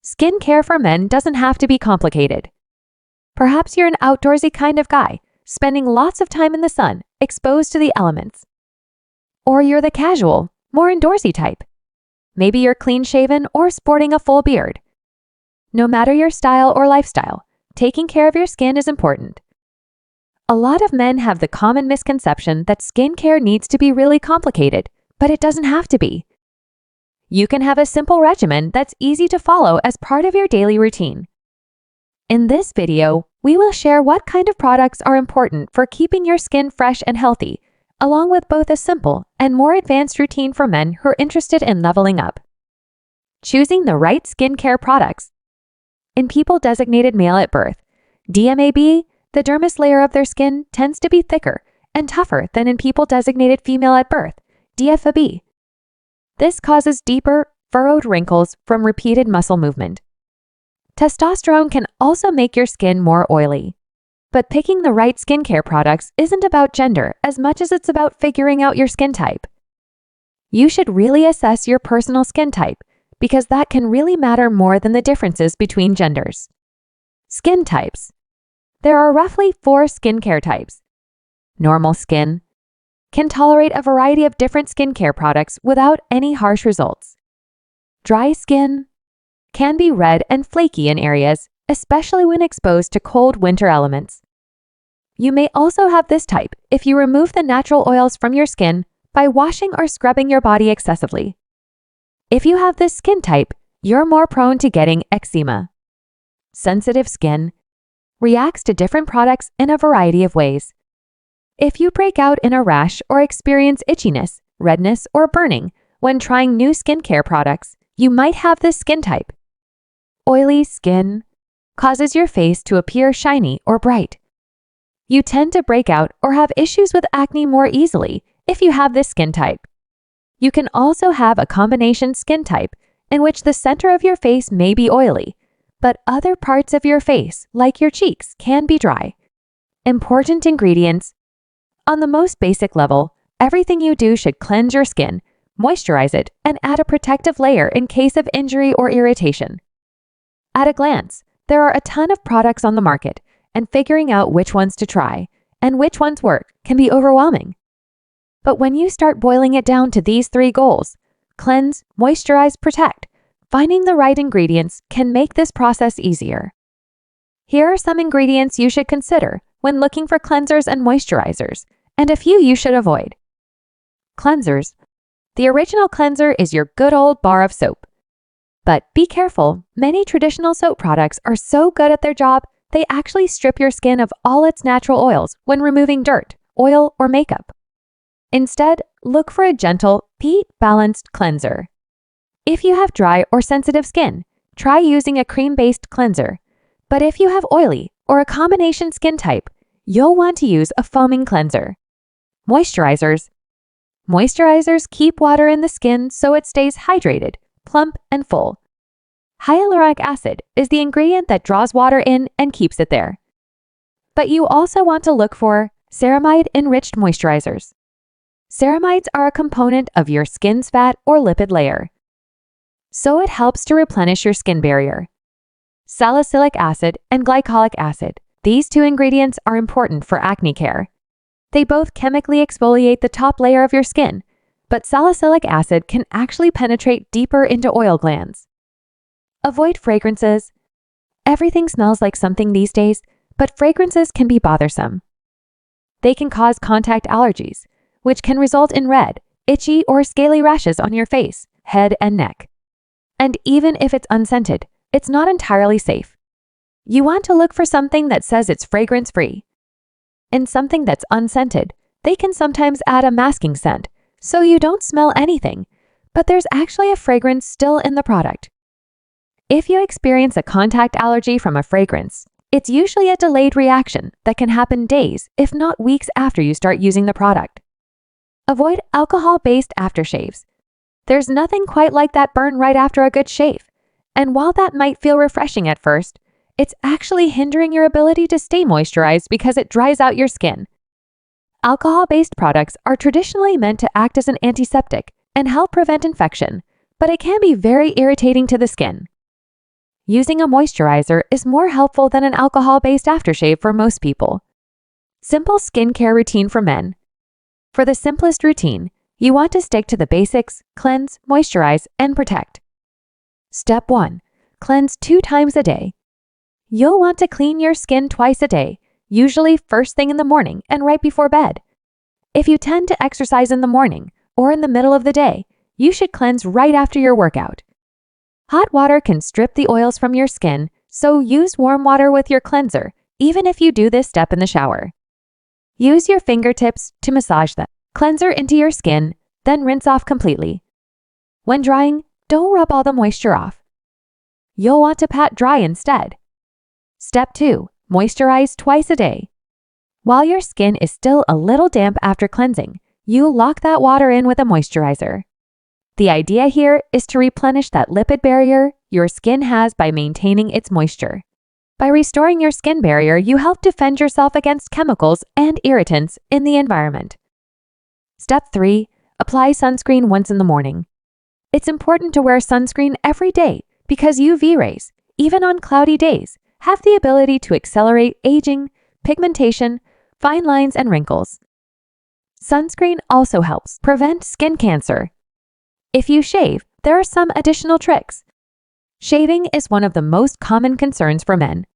Skincare for men doesn't have to be complicated. Perhaps you're an outdoorsy kind of guy, spending lots of time in the sun, exposed to the elements. Or you're the casual, more indoorsy type. Maybe you're clean-shaven or sporting a full beard. No matter your style or lifestyle, taking care of your skin is important. A lot of men have the common misconception that skincare needs to be really complicated, but it doesn't have to be. You can have a simple regimen that's easy to follow as part of your daily routine. In this video, we will share what kind of products are important for keeping your skin fresh and healthy, along with both a simple and more advanced routine for men who are interested in leveling up. Choosing the right skincare products. In people designated male at birth, DMAB, the dermis layer of their skin tends to be thicker and tougher than in people designated female at birth, DFAB. This causes deeper, furrowed wrinkles from repeated muscle movement. Testosterone can also make your skin more oily. But picking the right skincare products isn't about gender as much as it's about figuring out your skin type. You should really assess your personal skin type because that can really matter more than the differences between genders. Skin types. There are roughly 4 skincare types. Normal skin can tolerate a variety of different skincare products without any harsh results. Dry skin can be red and flaky in areas, especially when exposed to cold winter elements. You may also have this type if you remove the natural oils from your skin by washing or scrubbing your body excessively. If you have this skin type, you're more prone to getting eczema. Sensitive skin reacts to different products in a variety of ways. If you break out in a rash or experience itchiness, redness, or burning when trying new skincare products, you might have this skin type. Oily skin causes your face to appear shiny or bright. You tend to break out or have issues with acne more easily if you have this skin type. You can also have a combination skin type in which the center of your face may be oily, but other parts of your face, like your cheeks, can be dry. Important ingredients. On the most basic level, everything you do should cleanse your skin, moisturize it, and add a protective layer in case of injury or irritation. At a glance, there are a ton of products on the market, and figuring out which ones to try and which ones work can be overwhelming. But when you start boiling it down to these 3 goals, cleanse, moisturize, protect, finding the right ingredients can make this process easier. Here are some ingredients you should consider when looking for cleansers and moisturizers, and a few you should avoid. Cleansers. The original cleanser is your good old bar of soap. But be careful, many traditional soap products are so good at their job, they actually strip your skin of all its natural oils when removing dirt, oil, or makeup. Instead, look for a gentle, pH-balanced cleanser. If you have dry or sensitive skin, try using a cream-based cleanser. But if you have oily or a combination skin type, you'll want to use a foaming cleanser. Moisturizers. Moisturizers keep water in the skin so it stays hydrated, plump, and full. Hyaluronic acid is the ingredient that draws water in and keeps it there. But you also want to look for ceramide-enriched moisturizers. Ceramides are a component of your skin's fat or lipid layer, so it helps to replenish your skin barrier. Salicylic acid and glycolic acid, these 2 ingredients are important for acne care. They both chemically exfoliate the top layer of your skin, but salicylic acid can actually penetrate deeper into oil glands. Avoid fragrances. Everything smells like something these days, but fragrances can be bothersome. They can cause contact allergies, which can result in red, itchy, or scaly rashes on your face, head, and neck. And even if it's unscented, it's not entirely safe. You want to look for something that says it's fragrance-free. In something that's unscented, they can sometimes add a masking scent, so you don't smell anything, but there's actually a fragrance still in the product. If you experience a contact allergy from a fragrance, it's usually a delayed reaction that can happen days, if not weeks after you start using the product. Avoid alcohol-based aftershaves. There's nothing quite like that burn right after a good shave, and while that might feel refreshing at first, it's actually hindering your ability to stay moisturized because it dries out your skin. Alcohol-based products are traditionally meant to act as an antiseptic and help prevent infection, but it can be very irritating to the skin. using a moisturizer is more helpful than an alcohol-based aftershave for most people. Simple skincare routine for men. For the simplest routine, you want to stick to the basics: cleanse, moisturize, and protect. Step 1. Cleanse 2 times a day. You'll want to clean your skin twice a day, usually first thing in the morning and right before bed. If you tend to exercise in the morning or in the middle of the day, you should cleanse right after your workout. Hot water can strip the oils from your skin, so use warm water with your cleanser, even if you do this step in the shower. Use your fingertips to massage the cleanser into your skin, then rinse off completely. When drying, don't rub all the moisture off. You'll want to pat dry instead. Step 2. Moisturize twice a day. While your skin is still a little damp after cleansing, you lock that water in with a moisturizer. The idea here is to replenish that lipid barrier your skin has by maintaining its moisture. By restoring your skin barrier, you help defend yourself against chemicals and irritants in the environment. Step 3. Apply sunscreen once in the morning. It's important to wear sunscreen every day because UV rays, even on cloudy days, have the ability to accelerate aging, pigmentation, fine lines, and wrinkles. Sunscreen also helps prevent skin cancer. If you shave, there are some additional tricks. Shaving is one of the most common concerns for men.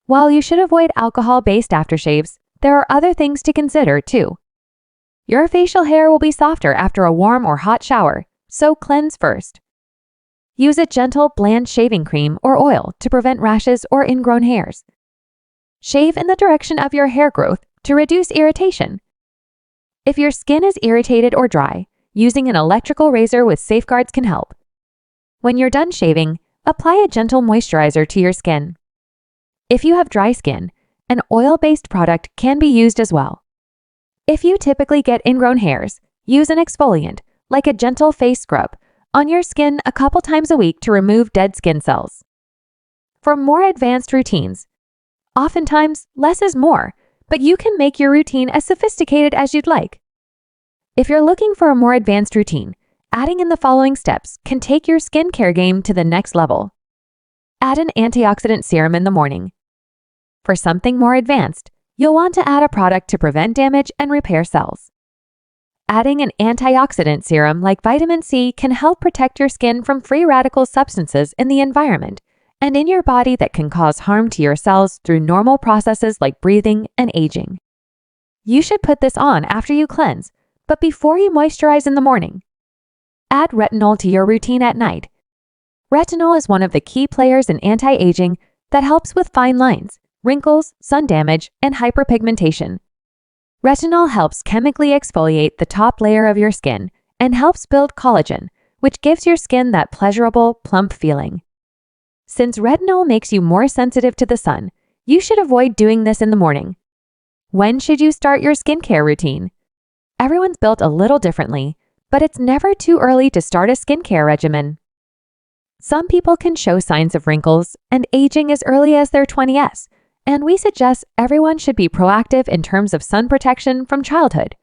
While you should avoid alcohol-based aftershaves, there are other things to consider too. Your facial hair will be softer after a warm or hot shower, so cleanse first. Use a gentle, bland shaving cream or oil to prevent rashes or ingrown hairs. Shave in the direction of your hair growth to reduce irritation. If your skin is irritated or dry, using an electrical razor with safeguards can help. When you're done shaving, apply a gentle moisturizer to your skin. If you have dry skin, an oil-based product can be used as well. If you typically get ingrown hairs, use an exfoliant, like a gentle face scrub, on your skin a couple times a week to remove dead skin cells. For more advanced routines, oftentimes less is more, but you can make your routine as sophisticated as you'd like. If you're looking for a more advanced routine, adding in the following steps can take your skincare game to the next level. Add an antioxidant serum in the morning. For something more advanced, you'll want to add a product to prevent damage and repair cells. Adding an antioxidant serum like vitamin C can help protect your skin from free radical substances in the environment and in your body that can cause harm to your cells through normal processes like breathing and aging. You should put this on after you cleanse, but before you moisturize in the morning. Add retinol to your routine at night. Retinol is one of the key players in anti-aging that helps with fine lines, wrinkles, sun damage, and hyperpigmentation. Retinol helps chemically exfoliate the top layer of your skin and helps build collagen, which gives your skin that pleasurable, plump feeling. Since retinol makes you more sensitive to the sun, you should avoid doing this in the morning. When should you start your skincare routine? Everyone's built a little differently, but it's never too early to start a skincare regimen. Some people can show signs of wrinkles and aging as early as their 20s, and we suggest everyone should be proactive in terms of sun protection from childhood.